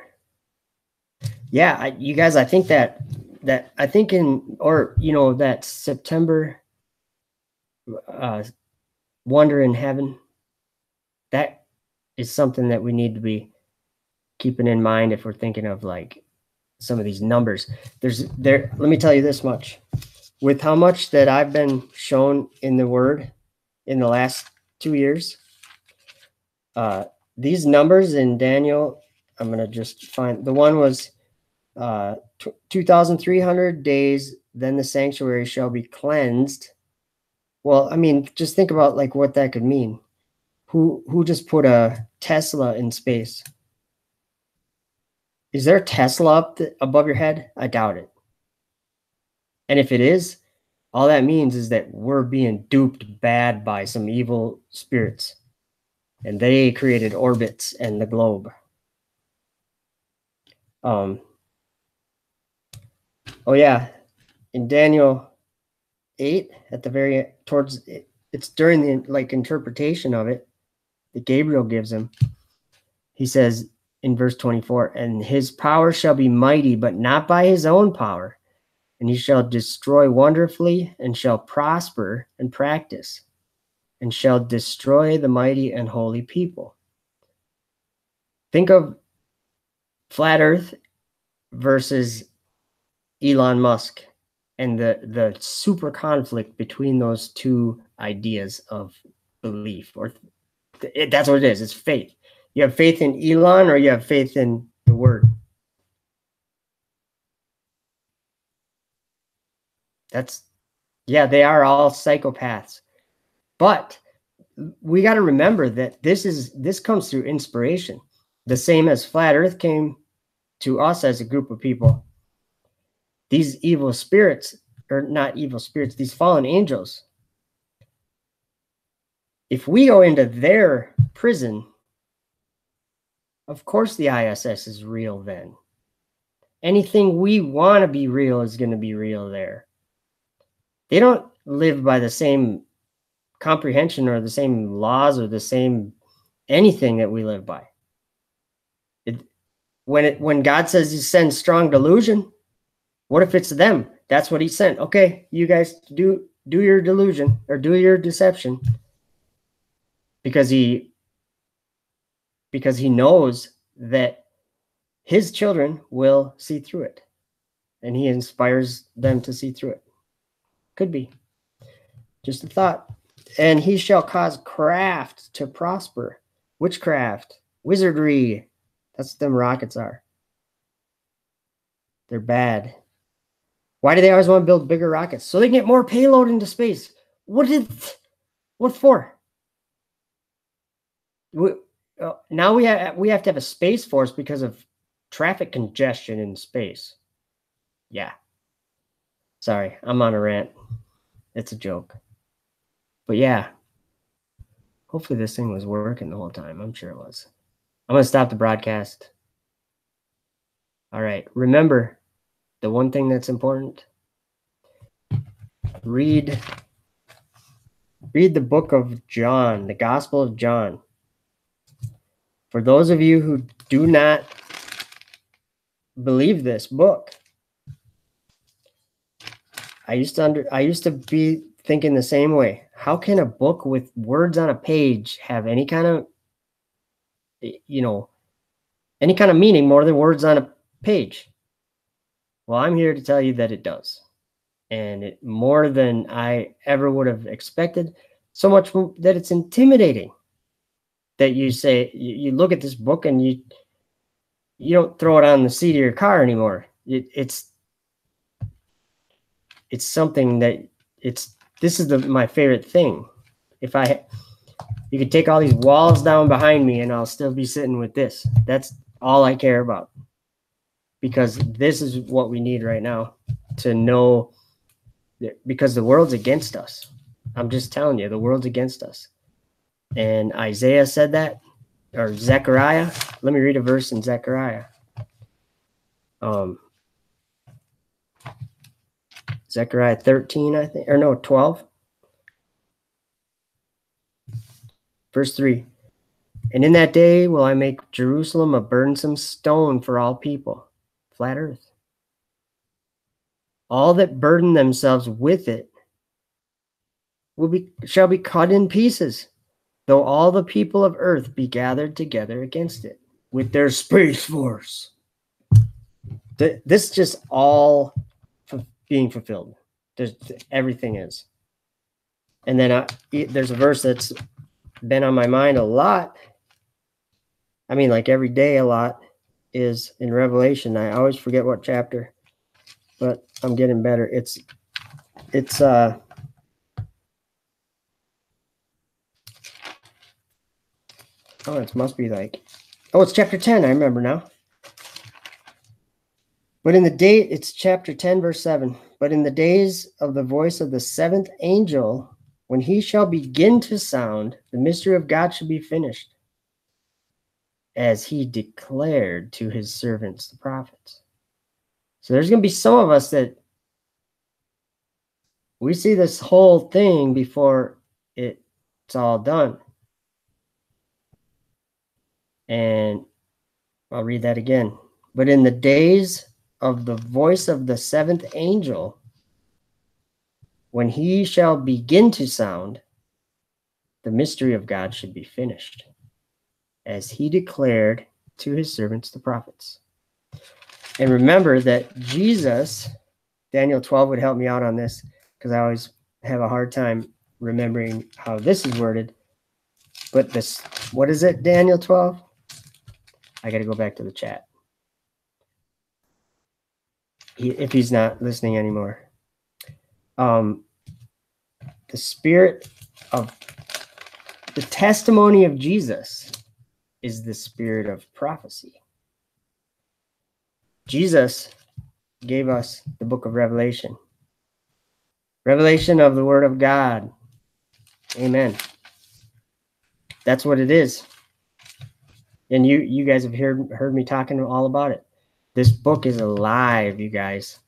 Yeah, you guys, I think that I think that September wonder in heaven, that is something that we need to be keeping in mind if we're thinking of like some of these numbers. Let me tell you this much. With how much that I've been shown in the Word in the last 2 years, these numbers in Daniel, I'm going to just find, the one was 2,300 days, then the sanctuary shall be cleansed. Well, I mean, just think about like what that could mean. Who just put a Tesla in space? Is there a Tesla up above your head? I doubt it. And if it is, all that means is that we're being duped bad by some evil spirits. And they created orbits and the globe. Oh yeah, in Daniel 8, at the very towards it, it's during the like interpretation of it that Gabriel gives him. He says in verse 24, and his power shall be mighty, but not by his own power, and he shall destroy wonderfully, and shall prosper and practice, and shall destroy the mighty and holy people. Think of flat earth versus Elon Musk and the super conflict between those two ideas of belief, or that's what it is. It's faith. You have faith in Elon, or you have faith in the Word. They are all psychopaths. But we got to remember that this comes through inspiration. The same as flat earth came to us as a group of people. These evil spirits, or not evil spirits, these fallen angels, if we go into their prison, of course the ISS is real then. Anything we want to be real is going to be real there. They don't live by the same comprehension or the same laws or the same anything that we live by. When God says he sends strong delusion, what if it's them? That's what he sent. Okay, you guys do your delusion or do your deception, because he knows that his children will see through it, and he inspires them to see through it. Could be. Just a thought. And he shall cause craft to prosper. Witchcraft, wizardry. That's what them rockets are. They're bad. Why do they always want to build bigger rockets? So they can get more payload into space. What for? Now we have to have a space force because of traffic congestion in space. Yeah. Sorry, I'm on a rant. It's a joke. But yeah. Hopefully this thing was working the whole time. I'm sure it was. I'm going to stop the broadcast. All right. Remember, the one thing that's important, read the book of John, the Gospel of John. For those of you who do not believe this book, I used to be thinking the same way. How can a book with words on a page have any kind of, any kind of meaning more than words on a page? Well, I'm here to tell you that it does. And it more than I ever would have expected, so much that it's intimidating. That you say, you look at this book and you don't throw it on the seat of your car anymore. It's something that this is my favorite thing. You could take all these walls down behind me and I'll still be sitting with this. That's all I care about, because this is what we need right now to know, because the world's against us. I'm just telling you, the world's against us. And Isaiah said that, or Zechariah. Let me read a verse in Zechariah. Zechariah 13, I think, or no, 12. Verse 3. And in that day will I make Jerusalem a burdensome stone for all people, flat earth. All that burden themselves with it shall be cut in pieces, though all the people of earth be gathered together against it with their space force. This just all being fulfilled. Everything is. And then there's a verse that's been on my mind a lot. I mean, like every day a lot, is in Revelation. I always forget what chapter, but I'm getting better. It must be it's chapter 10. I remember now. But it's chapter 10, verse 7. But in the days of the voice of the seventh angel, when he shall begin to sound, the mystery of God shall be finished, as he declared to his servants, the prophets. So there's going to be some of us that we see this whole thing before it's all done. And I'll read that again. But in the days of the voice of the seventh angel, when he shall begin to sound, the mystery of God should be finished, as he declared to his servants, the prophets. And remember that Jesus, Daniel 12 would help me out on this, because I always have a hard time remembering how this is worded. But what is it, Daniel 12? I got to go back to the chat. If he's not listening anymore. The spirit of the testimony of Jesus is the spirit of prophecy. Jesus gave us the book of Revelation. Revelation of the Word of God. Amen. That's what it is. And you guys have heard me talking all about it. This book is alive, you guys.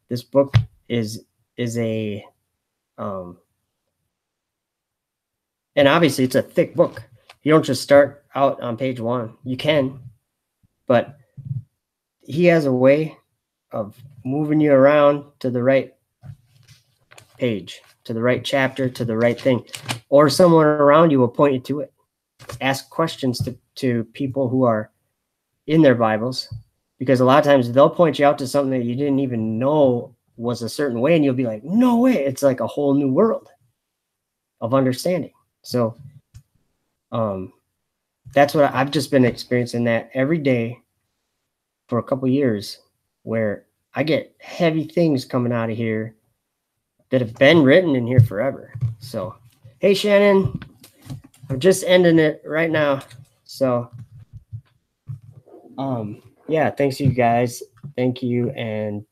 This book is a and obviously it's a thick book. You don't just start out on page 1. You can, but he has a way of moving you around to the right page, to the right chapter, to the right thing, or someone around you will point you to it. Ask questions to people who are in their Bibles, because a lot of times they'll point you out to something that you didn't even know was a certain way, and you'll be like, no way, it's like a whole new world of understanding. So that's what I've just been experiencing, that every day for a couple years, where I get heavy things coming out of here that have been written in here forever. So, hey, Shannon, I'm just ending it right now. So, yeah, thanks you guys. Thank you. And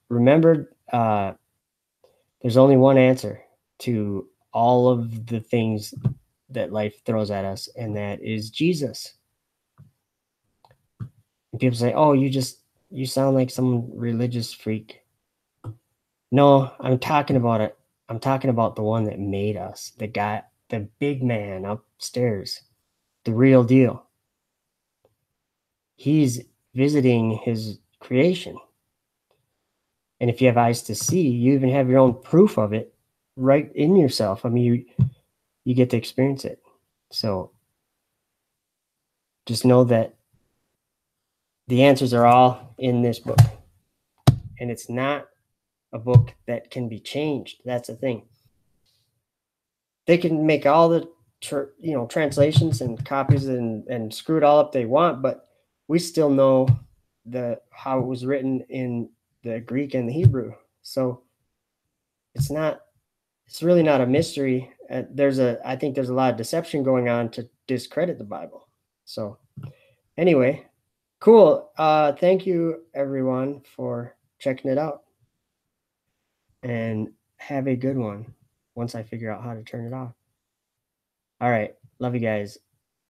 remember, there's only one answer to all of the things that life throws at us, and that is Jesus. And people say, oh, you sound like some religious freak. No, I'm talking about it. I'm talking about the one that made us, the guy, the big man upstairs, the real deal. He's visiting his creation. And if you have eyes to see, you even have your own proof of it right in yourself. I mean, you get to experience it. So just know that the answers are all in this book. And it's not a book that can be changed. That's the thing. They can make all the translations and copies and screw it all up they want, but we still know how it was written in the Greek and the Hebrew. So it's really not a mystery. I think there's a lot of deception going on to discredit the Bible. So anyway, cool. Thank you everyone for checking it out, and have a good one once I figure out how to turn it off. All right. Love you guys.